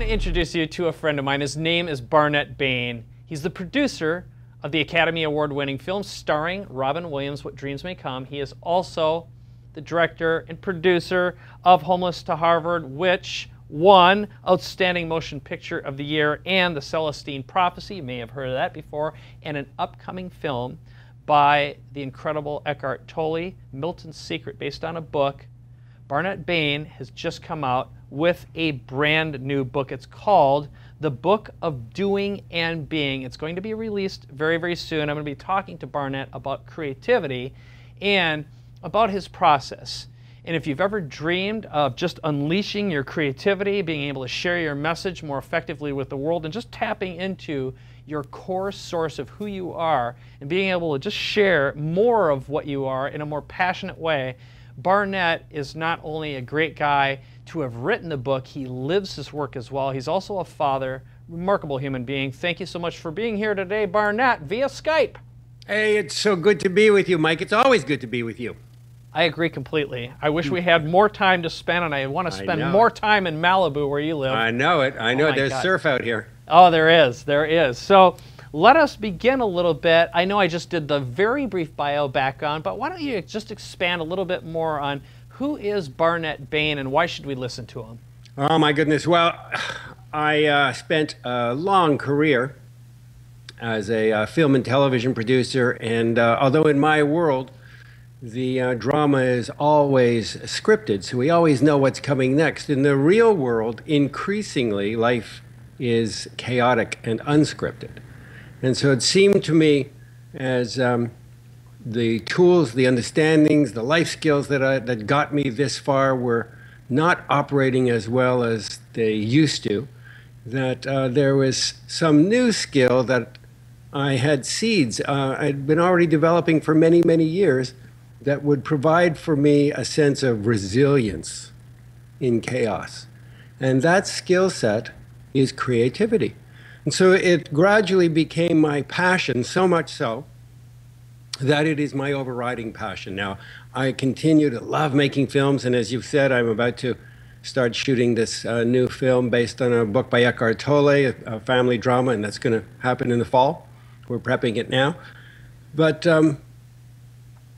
to introduce you to a friend of mine. His name is Barnet Bain. He's the producer of the Academy Award-winning film starring Robin Williams, What Dreams May Come. He is also the director and producer of Homeless to Harvard, which won Outstanding Motion Picture of the Year and The Celestine Prophecy. You may have heard of that before. And an upcoming film by the incredible Eckhart Tolle, Milton's Secret, based on a book. Barnet Bain has just come out with a brand new book. It's called The Book of Doing and Being. It's going to be released very, very soon. I'm going to be talking to Barnet about creativity and about his process. And if you've ever dreamed of just unleashing your creativity, being able to share your message more effectively with the world, and just tapping into your core source of who you are and being able to just share more of what you are in a more passionate way, Barnet is not only a great guy to have written the book, he lives his work as well. He's also a father, remarkable human being. Thank you so much for being here today, Barnet, via Skype. Hey, it's so good to be with you, Mike. It's always good to be with you. I agree completely. I wish we had more time to spend, and I want to spend more time in Malibu where you live. I know it. I know. There's surf out here. Oh, there is. There is. So let us begin a little bit. I know I just did the very brief bio background, but why don't you just expand a little bit more on who is Barnet Bain and why should we listen to him? Oh, my goodness. Well, I spent a long career as a film and television producer, and although in my world, the drama is always scripted, so we always know what's coming next. In the real world, increasingly, life is chaotic and unscripted. And so it seemed to me as the tools, the understandings, the life skills that got me this far were not operating as well as they used to, that there was some new skill that I had seeds I'd been already developing for many, many years that would provide for me a sense of resilience in chaos. And that skill set is creativity. And so it gradually became my passion, so much so that it is my overriding passion. Now, I continue to love making films, and as you've said, I'm about to start shooting this new film based on a book by Eckhart Tolle, a family drama, and that's going to happen in the fall. We're prepping it now. But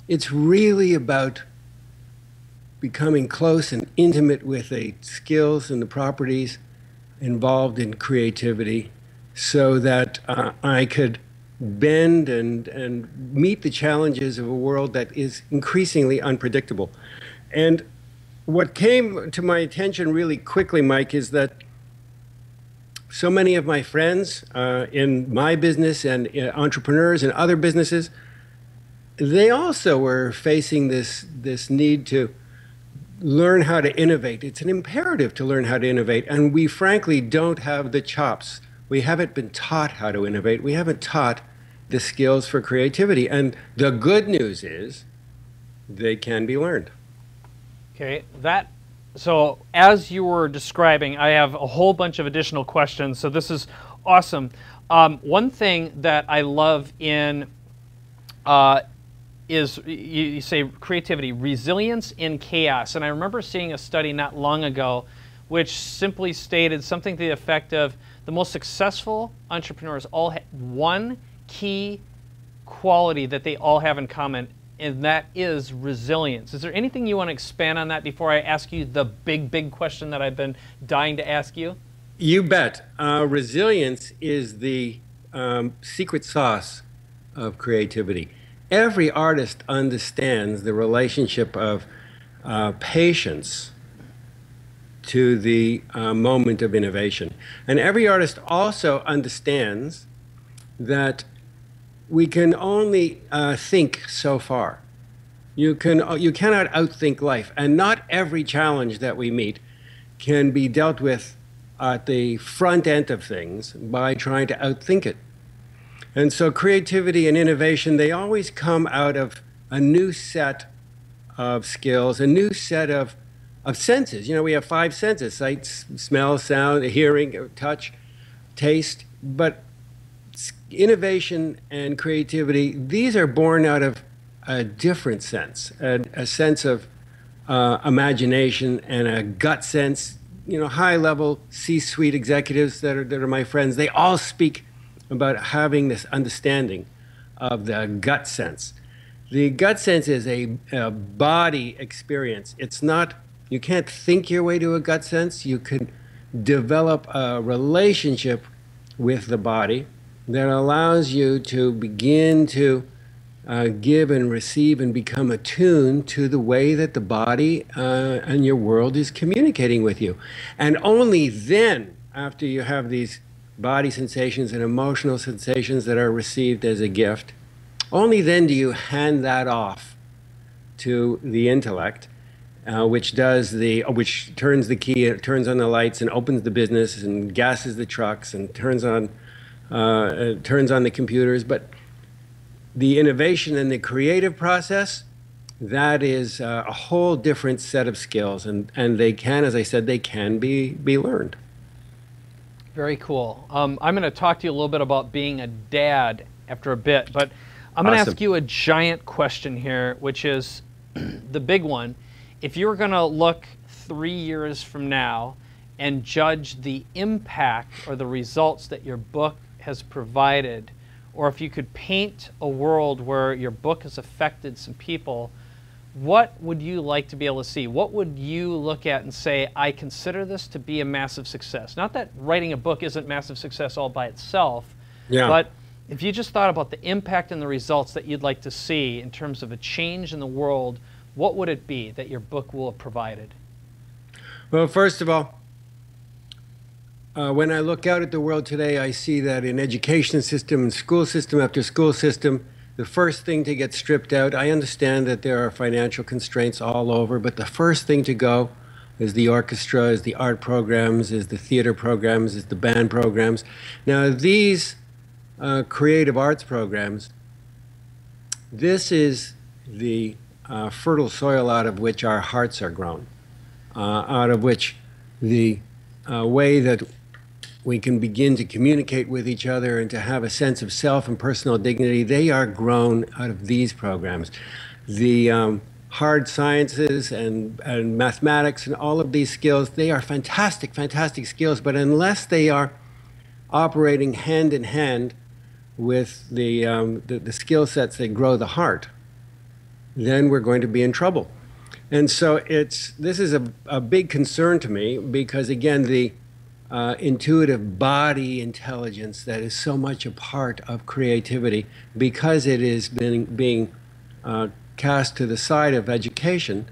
it's really about becoming close and intimate with the skills and the properties involved in creativity so that I could bend and meet the challenges of a world that is increasingly unpredictable. And what came to my attention really quickly, Mike, is that so many of my friends in my business and entrepreneurs in other businesses, they also were facing this need to learn how to innovate. It's an imperative to learn how to innovate, and we frankly don't have the chops. We haven't been taught how to innovate. We haven't taught the skills for creativity, and the good news is they can be learned. Okay, so as you were describing, I have a whole bunch of additional questions, so this is awesome. One thing that I love in is you say creativity, resilience in chaos. And I remember seeing a study not long ago which simply stated something to the effect of the most successful entrepreneurs all have one key quality that they all have in common, and that is resilience. Is there anything you want to expand on that before I ask you the big question that I've been dying to ask you? You bet. Resilience is the secret sauce of creativity. Every artist understands the relationship of patience to the moment of innovation. And every artist also understands that we can only think so far. You cannot outthink life, and not every challenge that we meet can be dealt with at the front end of things by trying to outthink it. And so creativity and innovation, they always come out of a new set of skills, a new set of senses. You know, we have 5 senses: sight, smell, sound, hearing, touch, taste. But innovation and creativity, these are born out of a different sense, a sense of imagination and a gut sense. high-level C-suite executives that are my friends, they all speak about having this understanding of the gut sense. The gut sense is a body experience. It's not, you can't think your way to a gut sense. You can develop a relationship with the body that allows you to begin to give and receive and become attuned to the way that the body and your world is communicating with you. And only then, after you have these body sensations and emotional sensations that are received as a gift, only then do you hand that off to the intellect, which turns the key, turns on the lights and opens the business and gasses the trucks and turns on the computers. But the innovation and the creative process, that is a whole different set of skills, and they can, as I said, they can be learned. Very cool. I'm going to talk to you a little bit about being a dad after a bit, but I'm going to ask you a giant question here, which is the big one. If you were going to look 3 years from now and judge the impact or the results that your book has provided, or if you could paint a world where your book has affected some people, what would you like to be able to see? What would you look at and say, I consider this to be a massive success? Not that writing a book isn't massive success all by itself, but if you just thought about the impact and the results that you'd like to see in terms of a change in the world, what would it be that your book will have provided? Well, first of all, when I look out at the world today, I see that in education system and school system after school system, the first thing to get stripped out, I understand that there are financial constraints all over, but the first thing to go is the orchestra, is the art programs, is the theater programs, is the band programs. Now, these creative arts programs, this is the fertile soil out of which our hearts are grown, out of which the way that we can begin to communicate with each other and to have a sense of self and personal dignity, they are grown out of these programs. The hard sciences and mathematics and all of these skills, they are fantastic, fantastic skills, but unless they are operating hand in hand with the skill sets that grow the heart, then we're going to be in trouble. And so this is a big concern to me because, again, the intuitive body intelligence that is so much a part of creativity, because it is being cast to the side of education,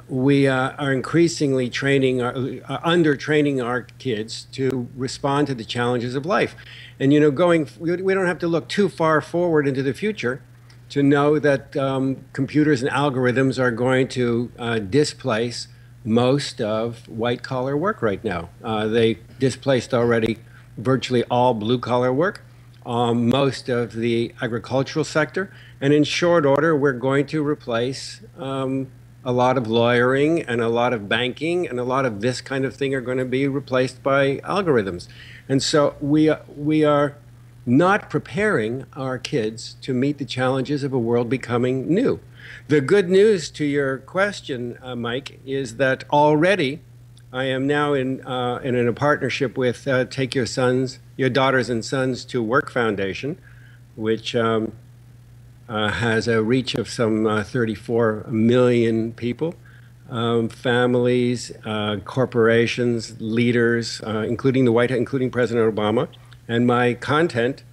we are increasingly under-training our kids to respond to the challenges of life. And, we don't have to look too far forward into the future to know that computers and algorithms are going to displace most of white-collar work right now. They displaced already virtually all blue-collar work, most of the agricultural sector, and in short order, we're going to replace a lot of lawyering and a lot of banking and a lot of this kind of thing are going to be replaced by algorithms. And so we are not preparing our kids to meet the challenges of a world becoming new. The good news to your question, Mike, is that already I am now in a partnership with Take Your Daughters and Sons to Work Foundation, which has a reach of some 34 million people, families, corporations, leaders, including President Obama. And my content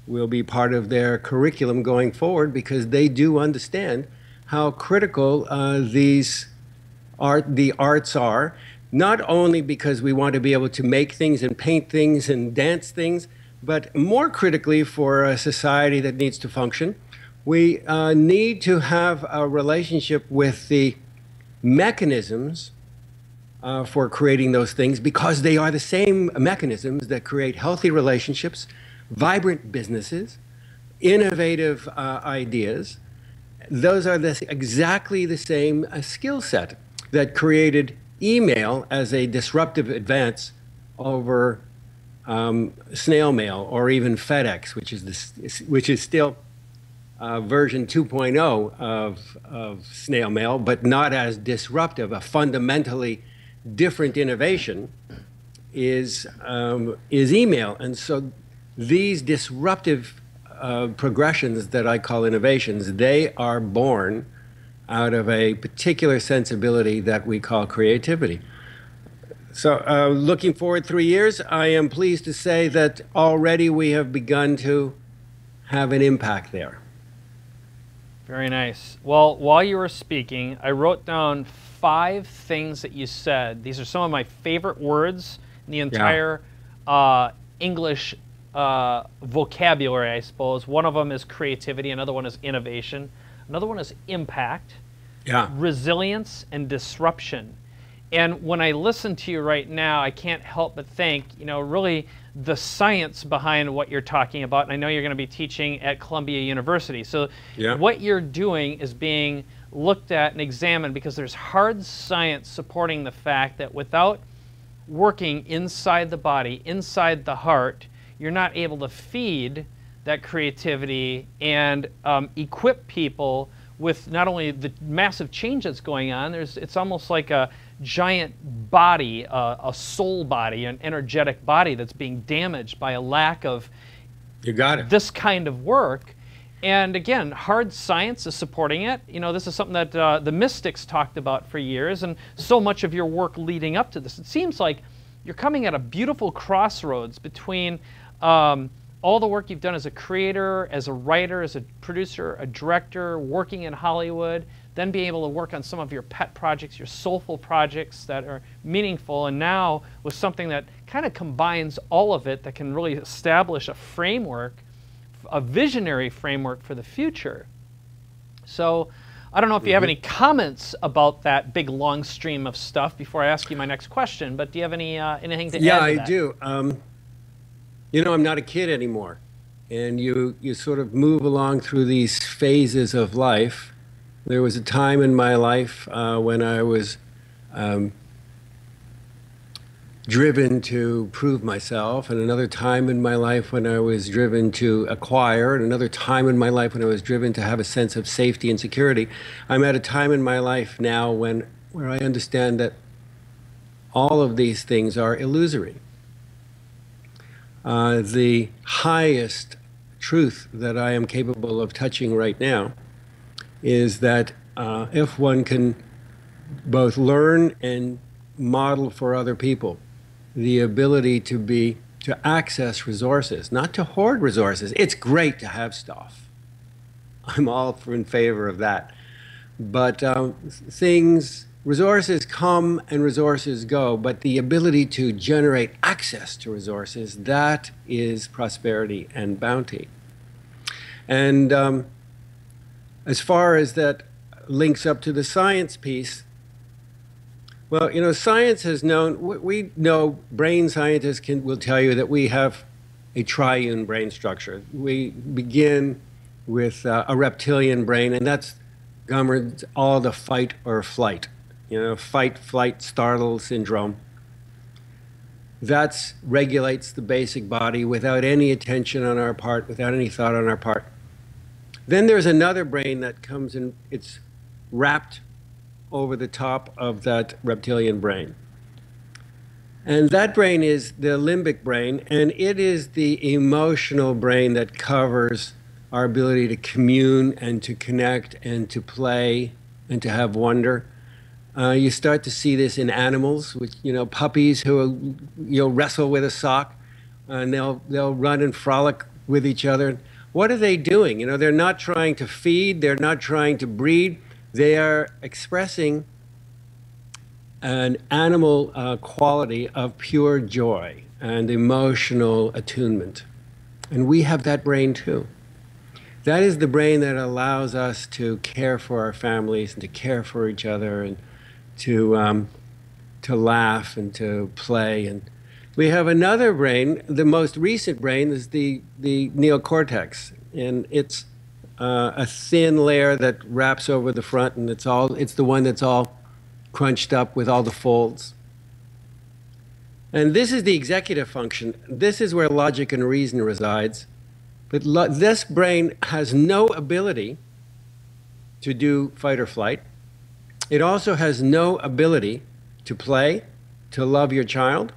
will be part of their curriculum going forward because they do understand how critical the arts are, not only because we want to be able to make things and paint things and dance things, but more critically for a society that needs to function, we need to have a relationship with the mechanisms for creating those things, because they are the same mechanisms that create healthy relationships, vibrant businesses, innovative ideas. Those are exactly the same skill set that created email as a disruptive advance over snail mail, or even FedEx, which is still version 2.0 of snail mail, but not as disruptive, a fundamentally different innovation is email. And so these disruptive progressions that I call innovations, they are born out of a particular sensibility that we call creativity. So looking forward 3 years, I am pleased to say that already we have begun to have an impact there. Very nice. Well, while you were speaking, I wrote down 5 things that you said. These are some of my favorite words in the entire English vocabulary, I suppose. One of them is creativity. Another one is innovation. Another one is impact, resilience, and disruption. And when I listen to you right now, I can't help but think, you know, really the science behind what you're talking about. And I know you're going to be teaching at Columbia University. So what you're doing is being looked at and examined because there's hard science supporting the fact that without working inside the body, inside the heart, you're not able to feed that creativity and equip people with not only the massive change that's going on, it's almost like a giant body, a soul body, an energetic body that's being damaged by a lack of this kind of work. And again, hard science is supporting it. You know, this is something that the mystics talked about for years, and so much of your work leading up to this. It seems like you're coming at a beautiful crossroads between all the work you've done as a creator, as a writer, as a producer, a director, working in Hollywood, then being able to work on some of your pet projects, your soulful projects that are meaningful, and now with something that kind of combines all of it that can really establish a framework, a visionary framework for the future. So I don't know if you have any comments about that big long stream of stuff before I ask you my next question, but do you have any anything to add to that? Yeah, I do. You know, I'm not a kid anymore. And you sort of move along through these phases of life. There was a time in my life when I was driven to prove myself, and another time in my life when I was driven to acquire, and another time in my life when I was driven to have a sense of safety and security. I'm at a time in my life now where I understand that all of these things are illusory. The highest truth that I am capable of touching right now is that if one can both learn and model for other people the ability to access resources, not to hoard resources. It's great to have stuff. I'm all in favor of that. But resources come and resources go, but the ability to generate access to resources, that is prosperity and bounty. And as far as that links up to the science piece, well, you know, science has known, we know, brain scientists will tell you that we have a triune brain structure. We begin with a reptilian brain, and that's governs all the fight or flight, you know, fight, flight, startle syndrome. That regulates the basic body without any attention on our part, without any thought on our part. Then there's another brain that comes in, it's wrapped over the top of that reptilian brain. And that brain is the limbic brain, and it is the emotional brain that covers our ability to commune and to connect and to play and to have wonder. You start to see this in animals, which, you know, puppies who wrestle with a sock, and they'll run and frolic with each other. What are they doing? You know, they're not trying to feed, they're not trying to breed. They are expressing an animal quality of pure joy and emotional attunement. And we have that brain too. That is the brain that allows us to care for our families and to care for each other and to laugh and to play. And we have another brain. The most recent brain is the neocortex, and it's a thin layer that wraps over the front, and it's the one that's all crunched up with all the folds. And this is the executive function. This is where logic and reason resides. But this brain has no ability to do fight or flight. It also has no ability to play, to love your child.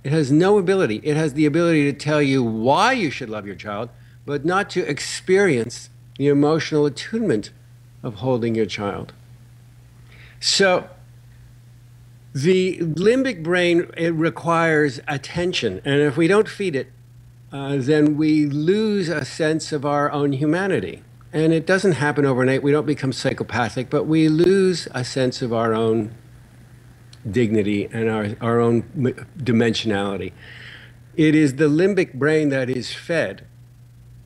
It has no ability. It has the ability to tell you why you should love your child, but not to experience the emotional attunement of holding your child. So the limbic brain, it requires attention. And if we don't feed it, then we lose a sense of our own humanity. And it doesn't happen overnight. We don't become psychopathic, but we lose a sense of our own dignity and our own dimensionality. It is the limbic brain that is fed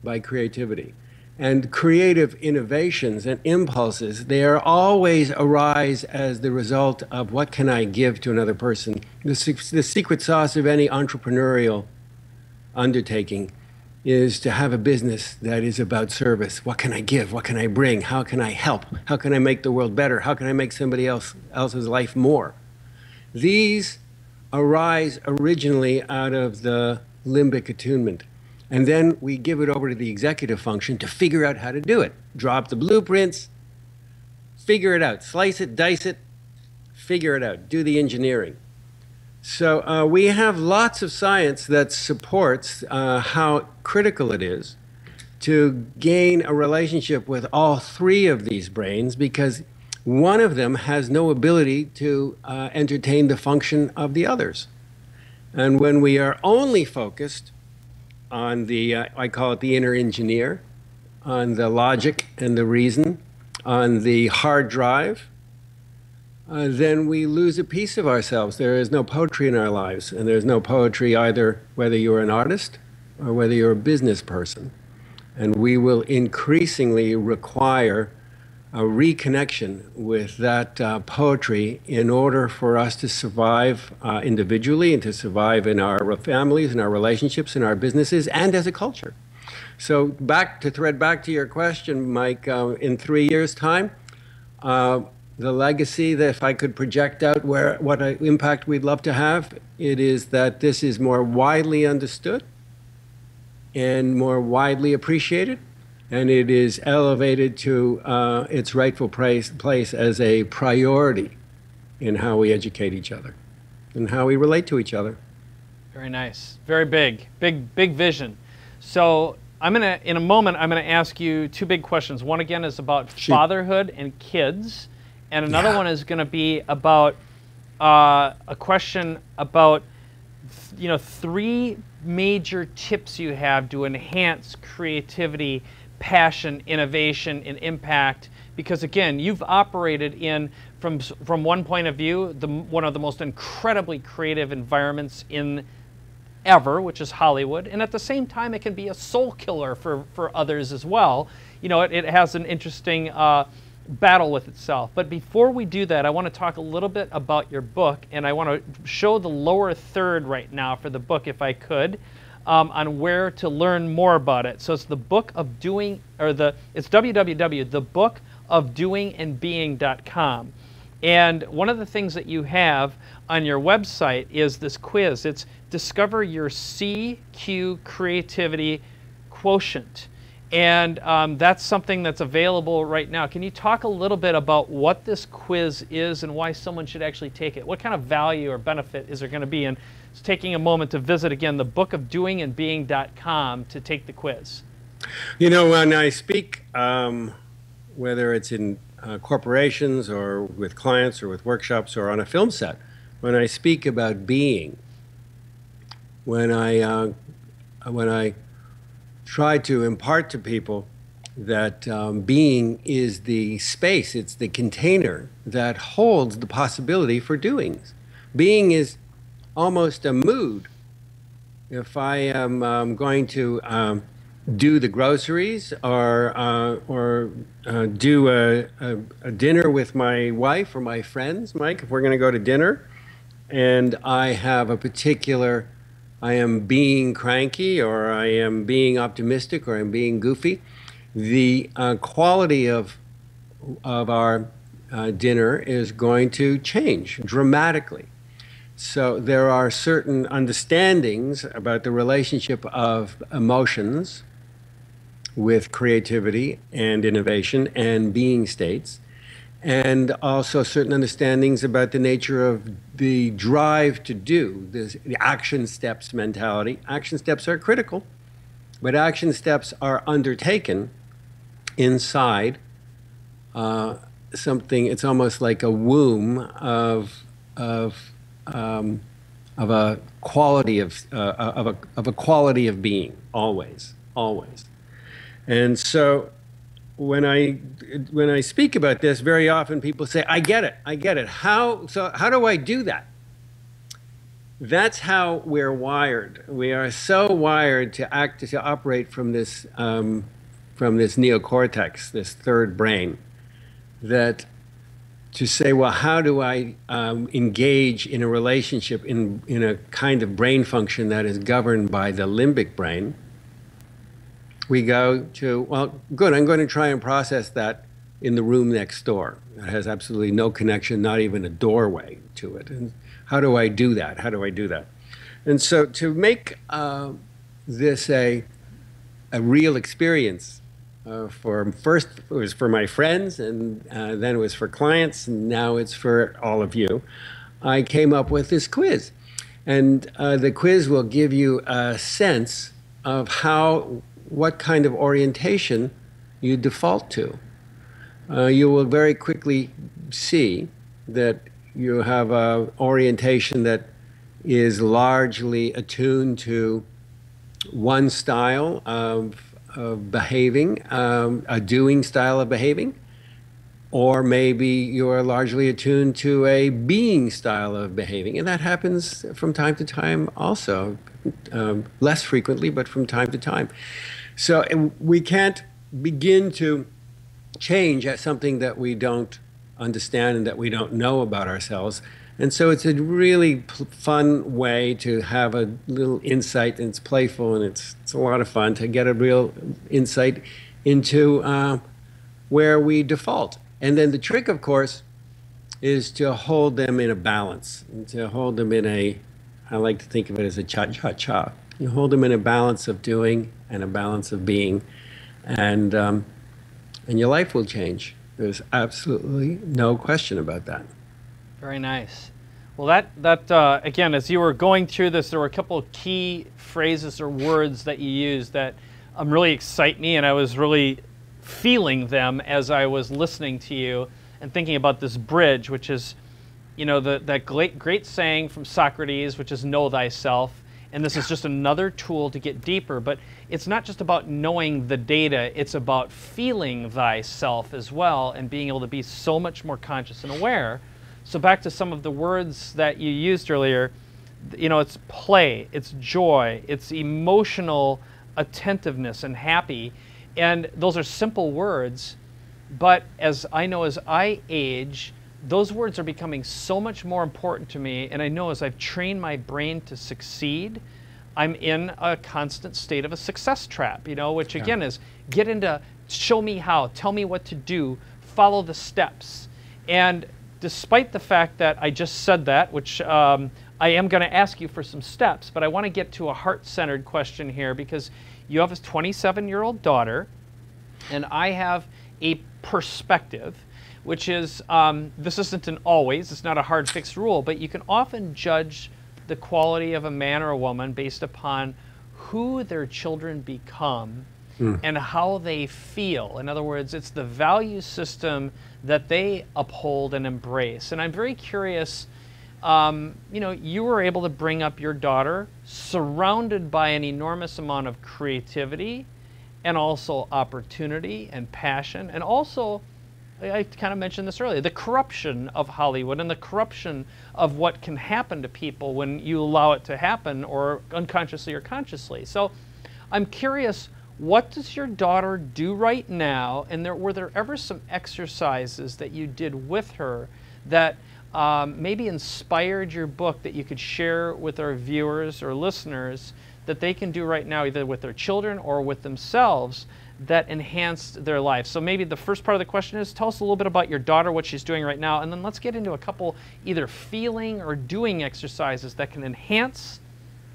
by creativity. And creative innovations and impulses, they are always arise as the result of what can I give to another person. The secret sauce of any entrepreneurial undertaking is to have a business that is about service. What can I give? What can I bring? How can I help? How can I make the world better? How can I make somebody else's life more? These arise originally out of the limbic attunement. And then we give it over to the executive function to figure out how to do it. Drop the blueprints, figure it out, slice it, dice it, figure it out, do the engineering. So we have lots of science that supports how critical it is to gain a relationship with all three of these brains, because one of them has no ability to entertain the function of the others. And when we are only focused on the, I call it the inner engineer, on the logic and the reason, on the hard drive, then we lose a piece of ourselves. There is no poetry in our lives, and there's no poetry either whether you're an artist or whether you're a business person. And we will increasingly require a reconnection with that poetry in order for us to survive individually and to survive in our families, in our relationships, in our businesses, and as a culture. So to thread back to your question, Mike, in 3 years' time, the legacy that if I could project out what impact we'd love to have, it is that this is more widely understood and more widely appreciated, and it is elevated to its rightful place as a priority in how we educate each other and how we relate to each other. Very nice. Very big vision. So in a moment, I'm going to ask you two big questions. One again is about fatherhood and kids, and another one is going to be about a question about, you know, 3 major tips you have to enhance creativity, passion, innovation, and impact. Because again, you've operated in, from one point of view, one of the most incredibly creative environments in ever, which is Hollywood, and at the same time, it can be a soul killer for others as well. You know, it has an interesting battle with itself. But before we do that, I want to talk a little bit about your book, and I want to show the lower third right now for the book, if I could, on where to learn more about it. So it's the Book of Doing, or it's www.thebookofdoingandbeing.com. And one of the things that you have on your website is this quiz. It's Discover Your CQ Creativity Quotient. And that's something that's available right now. Can you talk a little bit about what this quiz is and why someone should actually take it? What kind of value or benefit is there going to be in taking a moment to visit, again, the bookofdoingandbeing.com to take the quiz? You know, when I speak, whether it's in corporations or with clients or with workshops or on a film set, when I speak about being, when I try to impart to people that being is the space, it's the container that holds the possibility for doings. Being is almost a mood. If I am going to do the groceries or do a dinner with my wife or my friends, Mike, if we're going to go to dinner, and I have a particular, I am being cranky, or I am being optimistic, or I'm being goofy, the quality of our dinner is going to change dramatically. So there are certain understandings about the relationship of emotions with creativity and innovation and being states. and also certain understandings about the nature of the drive to do, the action steps mentality. Action steps are critical, but action steps are undertaken inside something. It's almost like a womb of a quality of a quality of being, always, always. And so when I speak about this, very often people say, I get it. How do I do that? That's how we're wired. We are so wired to operate from this neocortex, this third brain, that to say, well, how do I engage in a relationship in a kind of brain function that is governed by the limbic brain? We go to, well, good, I'm going to try and process that in the room next door. That has absolutely no connection, not even a doorway to it. And how do I do that? How do I do that? And so to make this a real experience, first it was for my friends, and then it was for clients, and now it's for all of you, I came up with this quiz. And the quiz will give you a sense of what kind of orientation you default to. You will very quickly see that you have an orientation that is largely attuned to one style of behaving, a doing style of behaving, or maybe you're largely attuned to a being style of behaving. And that happens from time to time also, less frequently, but from time to time. So we can't begin to change at something that we don't understand and that we don't know about ourselves. And so it's a really fun way to have a little insight, and it's playful, and it's a lot of fun to get a real insight into where we default. And then the trick, of course, is to hold them in a balance, and to hold them in I like to think of it as a cha-cha-cha. You hold them in a balance of doing and a balance of being, and your life will change. There's absolutely no question about that. Very nice. Well, that again, as you were going through this, there were a couple of key phrases or words that you used that really excite me, and I was really feeling them as I was listening to you and thinking about this bridge, which is, you know, that great saying from Socrates, which is know thyself. And this is just another tool to get deeper, but it's not just about knowing the data, it's about feeling thyself as well and being able to be so much more conscious and aware. So back to some of the words that you used earlier, you know, it's play, it's joy, it's emotional attentiveness and happy. And those are simple words, but as I know as I age, those words are becoming so much more important to me, and I know as I've trained my brain to succeed, I'm in a constant state of a success trap, you know, which again is get into show me how, tell me what to do, follow the steps. And despite the fact that I just said that, which I am going to ask you for some steps, but I want to get to a heart-centered question here because you have a 27-year-old daughter, and I have a perspective, which is, this isn't an always, it's not a hard fixed rule, but you can often judge the quality of a man or a woman based upon who their children become and how they feel. In other words, it's the value system that they uphold and embrace. And I'm very curious, you know, you were able to bring up your daughter surrounded by an enormous amount of creativity and also opportunity and passion, and also, I kind of mentioned this earlier, the corruption of Hollywood and the corruption of what can happen to people when you allow it to happen, or unconsciously or consciously. So I'm curious, what does your daughter do right now? And were there ever some exercises that you did with her that maybe inspired your book that you could share with our viewers or listeners that they can do right now, either with their children or with themselves, that enhanced their life? So maybe the first part of the question is, tell us a little bit about your daughter, what she's doing right now, and then let's get into a couple either feeling or doing exercises that can enhance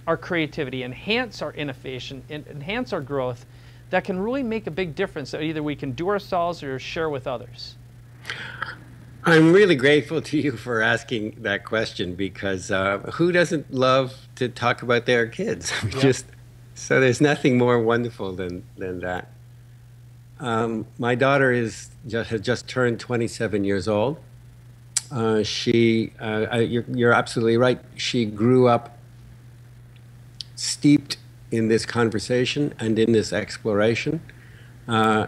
our creativity, enhance our innovation, enhance our growth, that can really make a big difference that either we can do ourselves or share with others. I'm really grateful to you for asking that question because who doesn't love to talk about their kids? Yep. Just so there's nothing more wonderful than that. My daughter has just turned 27 years old. You're absolutely right. She grew up steeped in this conversation and in this exploration. Uh,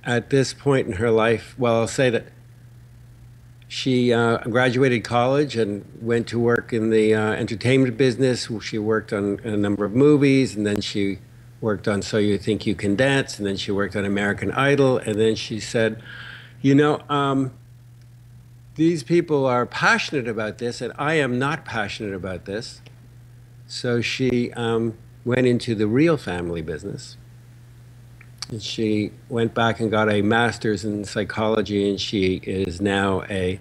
at this point in her life, well, I'll say that she graduated college and went to work in the entertainment business. She worked on a number of movies, and then she worked on So You Think You Can Dance, and then she worked on American Idol, and then she said, you know, these people are passionate about this, and I am not passionate about this. So she went into the real family business. And she went back and got a master's in psychology, and she is now a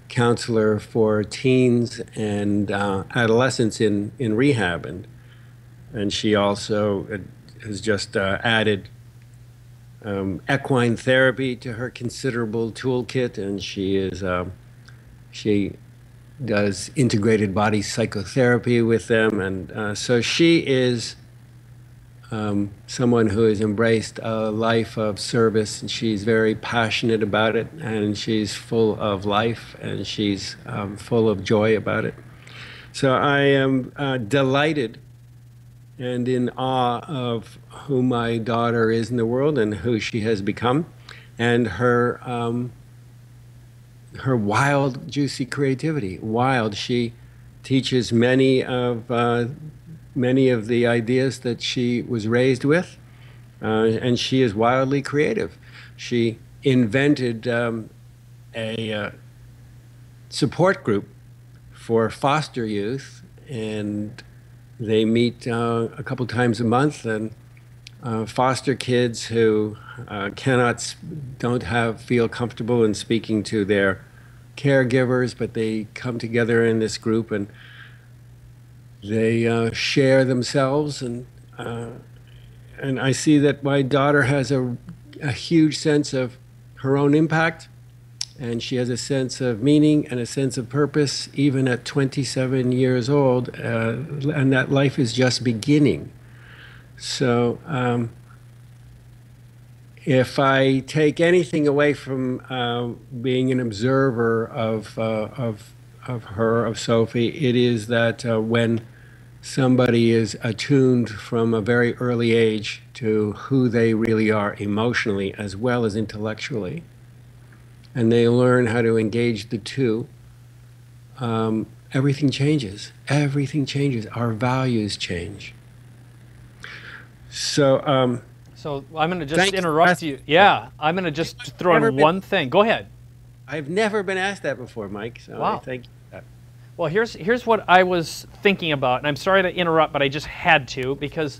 counselor for teens and adolescents in rehab. And she also has just added equine therapy to her considerable toolkit, and she does integrated body psychotherapy with them, and so she is someone who has embraced a life of service, and she's very passionate about it, and she's full of life, and she's full of joy about it. So I am delighted and in awe of who my daughter is in the world and who she has become, and her wild, juicy creativity. Wild. She teaches many of the ideas that she was raised with, and she is wildly creative. She invented a support group for foster youth, and they meet a couple times a month, and foster kids who don't feel comfortable in speaking to their caregivers, but they come together in this group and they share themselves, and I see that my daughter has a huge sense of her own impact, and she has a sense of meaning and a sense of purpose even at 27 years old, and that life is just beginning. So if I take anything away from being an observer of Sophie, it is that when somebody is attuned from a very early age to who they really are emotionally as well as intellectually, and they learn how to engage the two, everything changes. Everything changes. Our values change. So, so I'm going to just interrupt you. Yeah, I'm going to just throw in one thing. Go ahead. I've never been asked that before, Mike. So wow. Thank you. Well, here's what I was thinking about, and I'm sorry to interrupt, but I just had to, because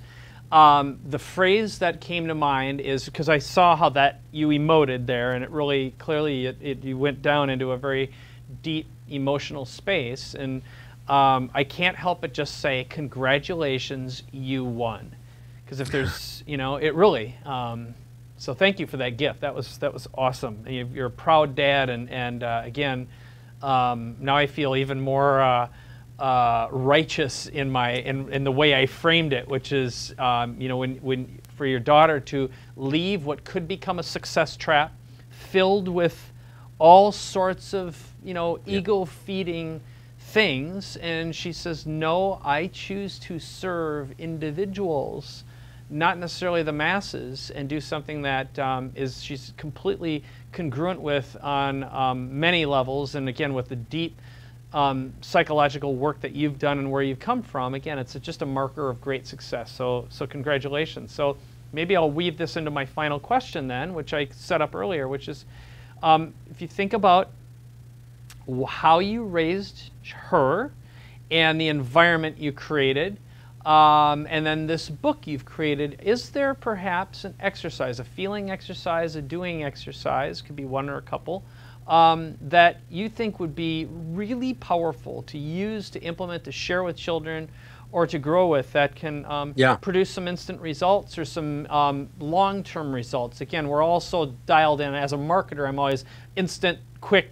the phrase that came to mind is, because I saw how that you emoted there, and it really clearly you went down into a very deep emotional space, and I can't help but just say, congratulations, you won. Because if there's, it really. So thank you for that gift. That was awesome. You're a proud dad, and again. Now I feel even more righteous in the way I framed it, which is when for your daughter to leave what could become a success trap, filled with all sorts of ego-feeding things, and she says, "No, I choose to serve individuals, not necessarily the masses," and do something that she's completely congruent with on many levels, and again with the deep psychological work that you've done and where you've come from. Again, it's just a marker of great success. So congratulations. So maybe I'll weave this into my final question then, which I set up earlier, which is if you think about how you raised her and the environment you created, and then this book you've created, is there perhaps an exercise, a feeling exercise, a doing exercise, could be one or a couple, that you think would be really powerful to use, to implement, to share with children, or to grow with, that can produce some instant results or some long-term results? Again, we're all so dialed in. As a marketer, I'm always instant, quick,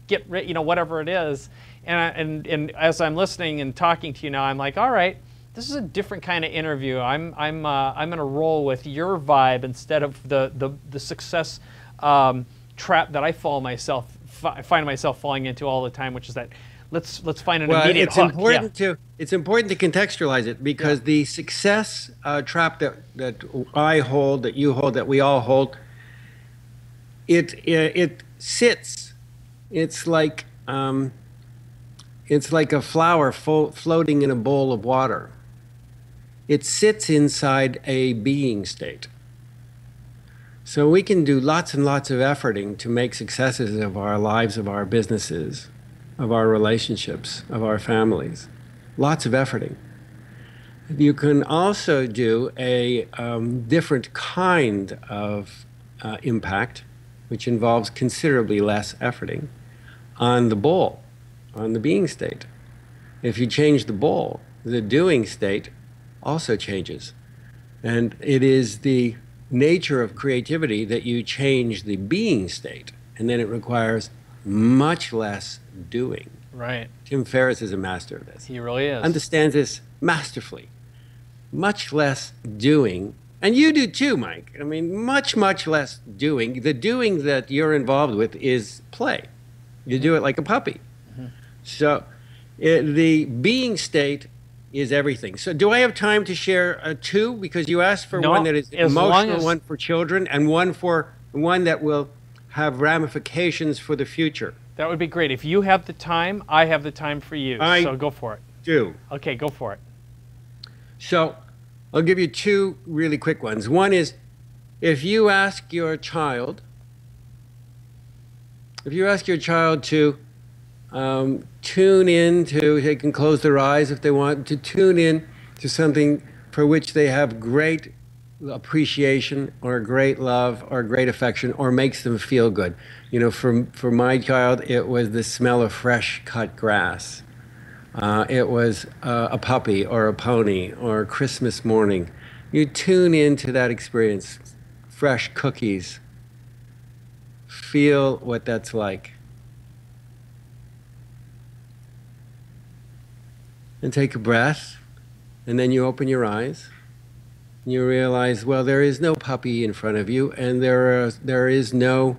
get rid, whatever it is. And as I'm listening and talking to you now, I'm like, all right, this is a different kind of interview. I'm gonna roll with your vibe instead of the success trap that I find myself falling into all the time, which is that let's find an immediate hook. It's important to contextualize it, because the success trap that I hold, that you hold, that we all hold, it sits. It's like a flower floating in a bowl of water. It sits inside a being state. So we can do lots and lots of efforting to make successes of our lives, of our businesses, of our relationships, of our families. Lots of efforting. You can also do a different kind of impact, which involves considerably less efforting, on the bowl, on the being state. If you change the bowl, the doing state also changes. And it is the nature of creativity that you change the being state, and then it requires much less doing. Right. Tim Ferriss is a master of this. He really is. Understands this masterfully. Much less doing, and you do too, Mike. I mean, much, much less doing. The doing that you're involved with is play. You do it like a puppy. Mm-hmm. So the being state is everything. So do I have time to share two? Because you asked for one that is emotional, one for children, and one that will have ramifications for the future. That would be great. If you have the time, I have the time for you. So go for it. Do. Okay, go for it. So I'll give you two really quick ones. One is, if you ask your child to tune in to, they can close their eyes if they want, to tune in to something for which they have great appreciation or great love or great affection, or makes them feel good. For my child, it was the smell of fresh cut grass. It was a puppy or a pony or Christmas morning. You tune into that experience, fresh cookies. Feel what that's like. And take a breath, and then you open your eyes. And you realize, well, there is no puppy in front of you, and there is no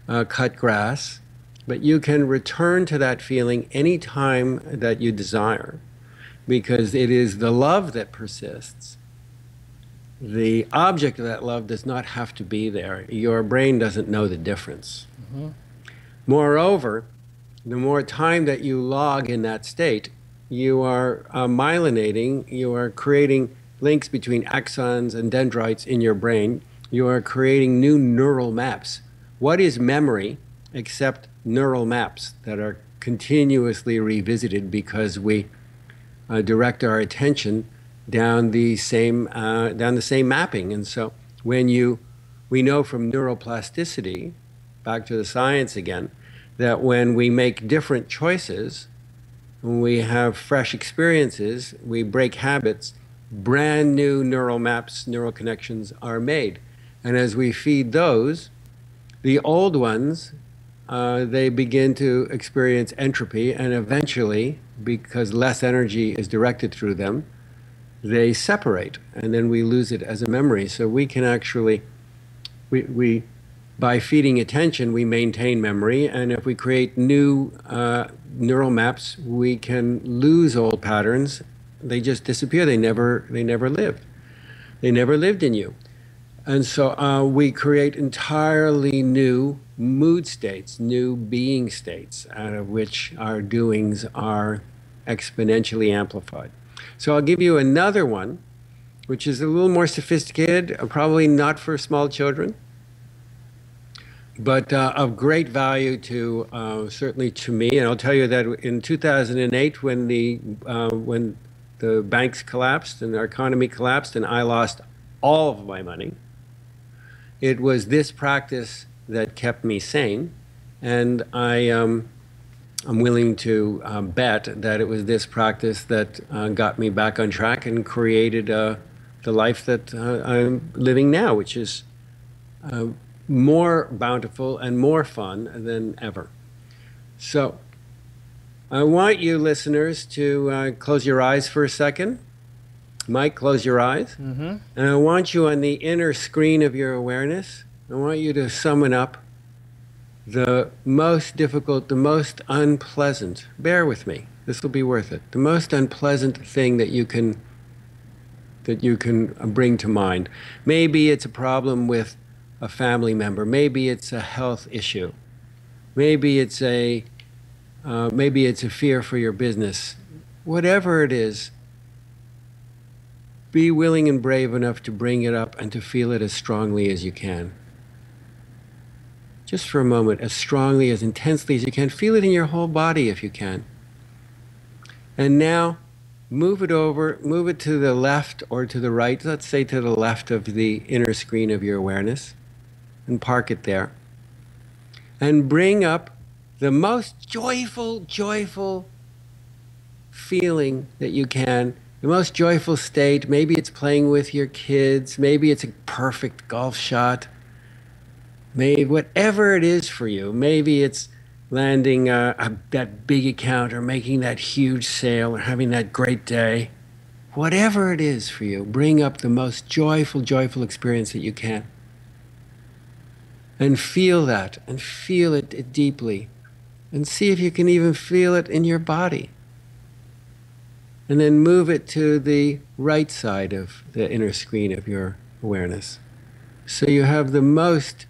cut grass, but you can return to that feeling any time that you desire, because it is the love that persists. The object of that love does not have to be there. Your brain doesn't know the difference. Mm-hmm. Moreover, the more time that you log in that state, you are myelinating, you are creating links between axons and dendrites in your brain. You are creating new neural maps. What is memory except neural maps that are continuously revisited because we direct our attention down the same mapping? And so we know from neuroplasticity, back to the science again, that when we make different choices, when we have fresh experiences, we break habits, brand new neural maps, neural connections are made. And as we feed those, the old ones, they begin to experience entropy, and eventually, because less energy is directed through them, they separate, and then we lose it as a memory. So we can actually, by feeding attention, we maintain memory, and if we create new neural maps, we can lose old patterns. They just disappear. They never lived. They never lived in you. And so we create entirely new mood states, new being states, out of which our doings are exponentially amplified. So I'll give you another one, which is a little more sophisticated, probably not for small children, but of great value to certainly to me. And I'll tell you that in 2008, when the banks collapsed and our economy collapsed and I lost all of my money, it was this practice that kept me sane. And I'm willing to bet that it was this practice that got me back on track and created the life that I'm living now, which is more bountiful and more fun than ever. So I want you listeners to close your eyes for a second. Mike, close your eyes. Mm-hmm. And I want you on the inner screen of your awareness, I want you to summon up the most difficult, the most unpleasant, bear with me, this will be worth it, the most unpleasant thing that you can bring to mind. Maybe it's a problem with a family member. Maybe it's a health issue. Maybe it's a fear for your business. Whatever it is, be willing and brave enough to bring it up and to feel it as strongly as you can. Just for a moment, as strongly, as intensely as you can. Feel it in your whole body if you can. And now, move it over, move it to the left or to the right, let's say to the left of the inner screen of your awareness, and park it there. And bring up the most joyful feeling that you can, the most joyful state. Maybe it's playing with your kids, maybe it's a perfect golf shot, maybe whatever it is for you, maybe it's landing that big account or making that huge sale or having that great day. Whatever it is for you, bring up the most joyful experience that you can. And feel that, and feel it deeply. And see if you can even feel it in your body. And then move it to the right side of the inner screen of your awareness. So you have the most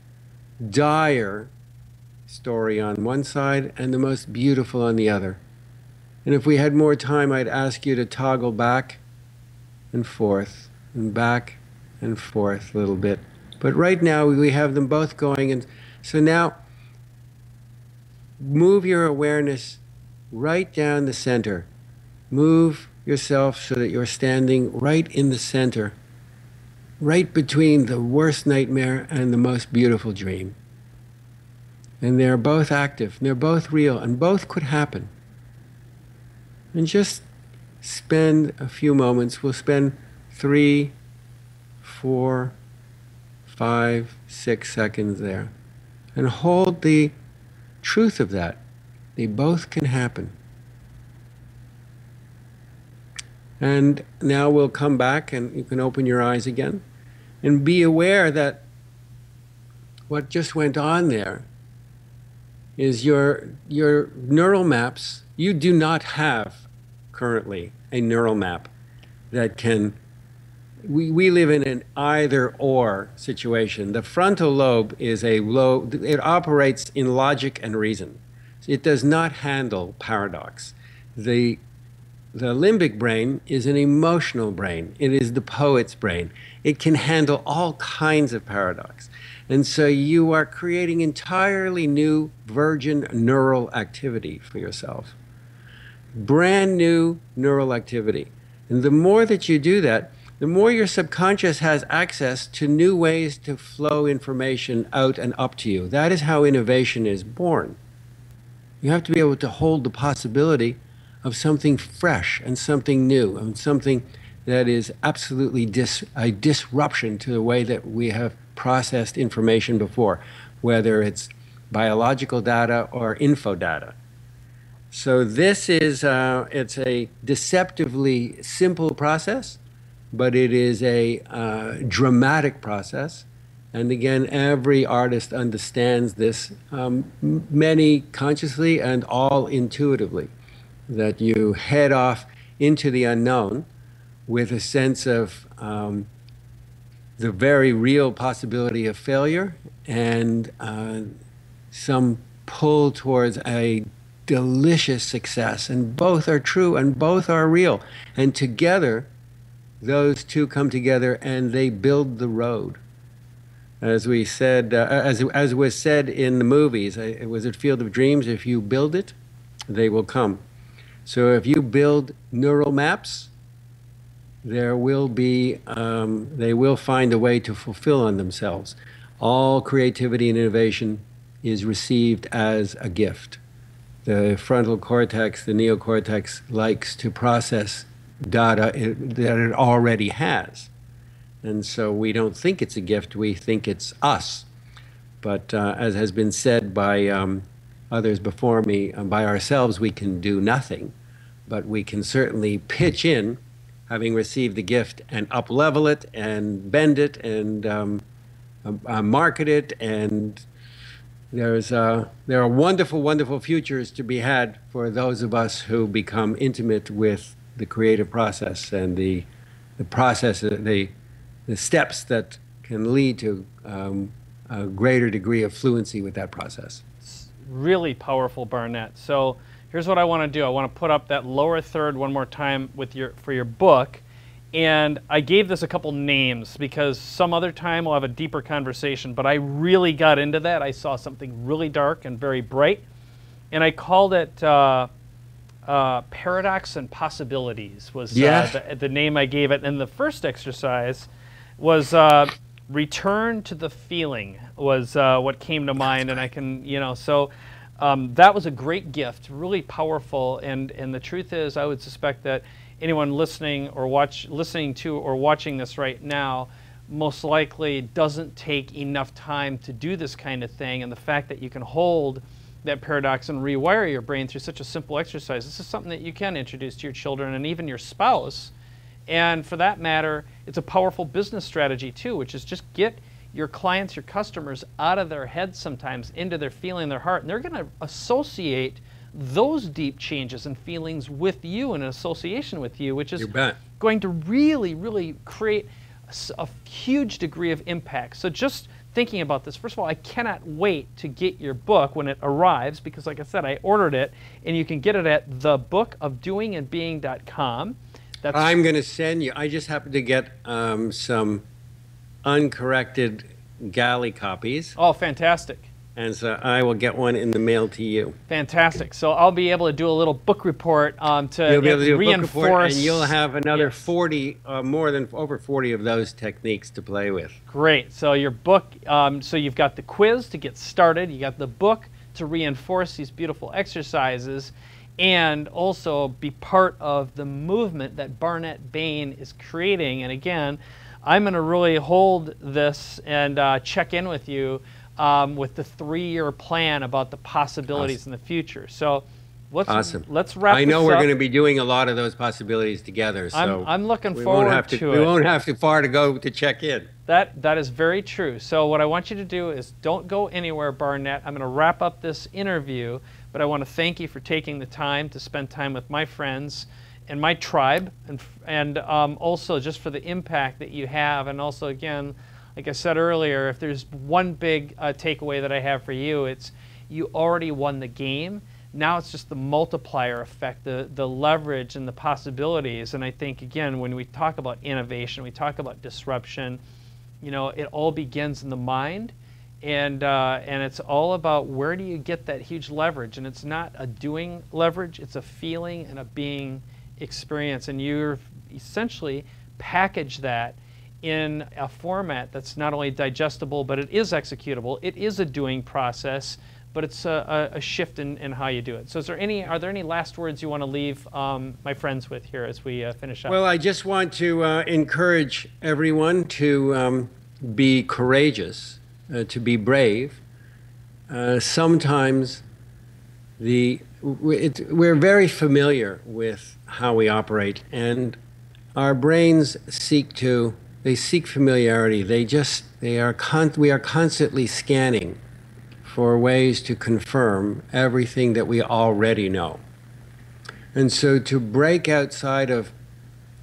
dire story on one side and the most beautiful on the other. And if we had more time, I'd ask you to toggle back and forth and back and forth a little bit. But right now we have them both going, and so now move your awareness right down the center. Move yourself so that you're standing right in the center, right between the worst nightmare and the most beautiful dream. And they're both active, and they're both real, and both could happen. And just spend a few moments. We'll spend 3, 4, 5, 6 seconds there. And hold the truth of that. They both can happen. And now we'll come back, and you can open your eyes again. And be aware that what just went on there is your neural maps. You do not have currently a neural map that can, we live in an either-or situation. The frontal lobe is it operates in logic and reason. It does not handle paradox. The limbic brain is an emotional brain. It is the poet's brain. It can handle all kinds of paradox. And so you are creating entirely new virgin neural activity for yourself. Brand new neural activity. And the more that you do that, the more your subconscious has access to new ways to flow information out and up to you. That is how innovation is born. You have to be able to hold the possibility of something fresh and something new, and something that is absolutely a disruption to the way that we have processed information before, whether it's biological data or info data. So this is, it's a deceptively simple process, but it is a dramatic process. And again, every artist understands this, many consciously and all intuitively, that you head off into the unknown with a sense of the very real possibility of failure and some pull towards a delicious success. And both are true and both are real. And together, those two come together and they build the road. As we said, as was said in the movies, it was at Field of Dreams, if you build it, they will come. So if you build neural maps, there will be, they will find a way to fulfill on themselves. All creativity and innovation is received as a gift. The frontal cortex, the neocortex, likes to process data that it already has. And so we don't think it's a gift, we think it's us. But as has been said by others before me, by ourselves, we can do nothing, but we can certainly pitch in, having received the gift, and up-level it and bend it and market it. And there are wonderful, wonderful futures to be had for those of us who become intimate with the creative process and the process, the steps that can lead to a greater degree of fluency with that process. It's really powerful, Barnet. So here's what I want to do. I want to put up that lower third one more time with for your book. And I gave this a couple names because some other time we'll have a deeper conversation, but I really got into that. I saw something really dark and very bright, and I called it Paradox and Possibilities was the name I gave it. And the first exercise was Return to the Feeling was what came to mind, and I can, so that was a great gift, really powerful, and the truth is I would suspect that anyone listening or watching this right now most likely doesn't take enough time to do this kind of thing, and the fact that you can hold that paradox and rewire your brain through such a simple exercise, this is something that you can introduce to your children and even your spouse. And for that matter, it's a powerful business strategy too, which is just get your clients, your customers out of their heads sometimes into their feeling, their heart, and they're going to associate those deep changes and feelings with you and an association with you, which is going to really, really create a huge degree of impact. So just thinking about this, first of all, I cannot wait to get your book when it arrives, because like I said, I ordered it, and you can get it at thebookofdoingandbeing.com. I'm going to send you, I just happened to get some uncorrected galley copies. Oh, fantastic. And so I will get one in the mail to you. Fantastic. So I'll be able to do a little book report to you'll be able to do reinforce. A book report, and you'll have another 40, over 40 of those techniques to play with. Great. So your book, so you've got the quiz to get started. You got the book to reinforce these beautiful exercises, and also be part of the movement that Barnet Bain is creating. And again, I'm going to really hold this and check in with you with the 3-year plan about the possibilities in the future. So let's wrap this up. I know we're going to be doing a lot of those possibilities together. So I'm looking forward to it. We won't have too far to go to check in. That is very true. So what I want you to do is don't go anywhere, Barnet. I'm going to wrap up this interview, but I want to thank you for taking the time to spend time with my friends and my tribe, and also just for the impact that you have. And also, again, like I said earlier, if there's one big takeaway that I have for you, it's you already won the game. Now it's just the multiplier effect, the leverage and the possibilities. And I think, again, when we talk about innovation, we talk about disruption, it all begins in the mind. And it's all about where do you get that huge leverage. And it's not a doing leverage, it's a feeling and a being experience. And you've essentially packaged that in a format that's not only digestible, but it is executable. It is a doing process, but it's a shift in how you do it. So are there any last words you want to leave my friends with here as we finish up? Well, I just want to encourage everyone to be courageous, to be brave. Sometimes we're very familiar with how we operate, and our brains seek familiarity. We are constantly scanning for ways to confirm everything that we already know. And so to break outside of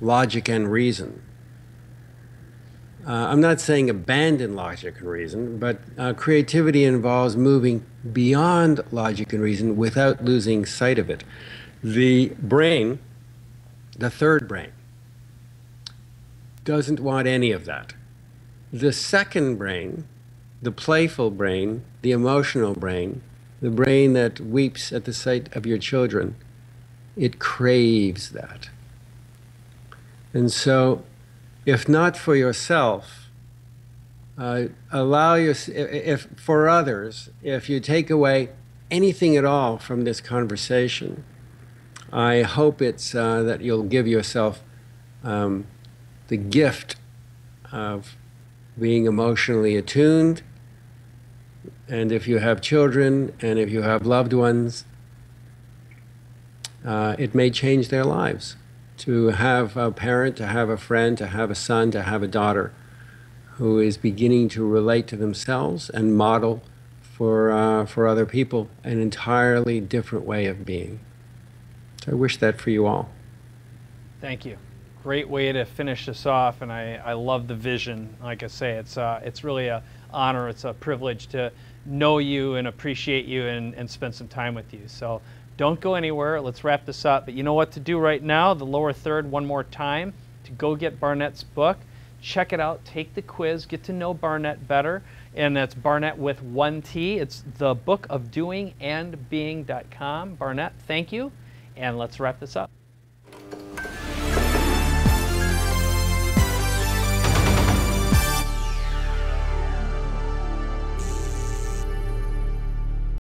logic and reason, I'm not saying abandon logic and reason, but creativity involves moving beyond logic and reason without losing sight of it. The brain, the third brain, doesn't want any of that. The second brain, the playful brain, the emotional brain, the brain that weeps at the sight of your children, it craves that. And so, if not for yourself, if for others, if you take away anything at all from this conversation, I hope it's that you'll give yourself the gift of being emotionally attuned, And if you have children and if you have loved ones, it may change their lives. To have a parent, to have a friend, to have a son, to have a daughter who is beginning to relate to themselves and model for other people an entirely different way of being. So I wish that for you all. Thank you. Great way to finish this off, and I love the vision. Like I say, it's really an honor, it's a privilege to know you and appreciate you and spend some time with you. So don't go anywhere. Let's wrap this up. But you know what to do right now, the lower third, one more time, to go get Barnet's book. Check it out, take the quiz, get to know Barnet better. And that's Barnet with one T. It's the book of doing and being.com. Barnet, thank you. And let's wrap this up.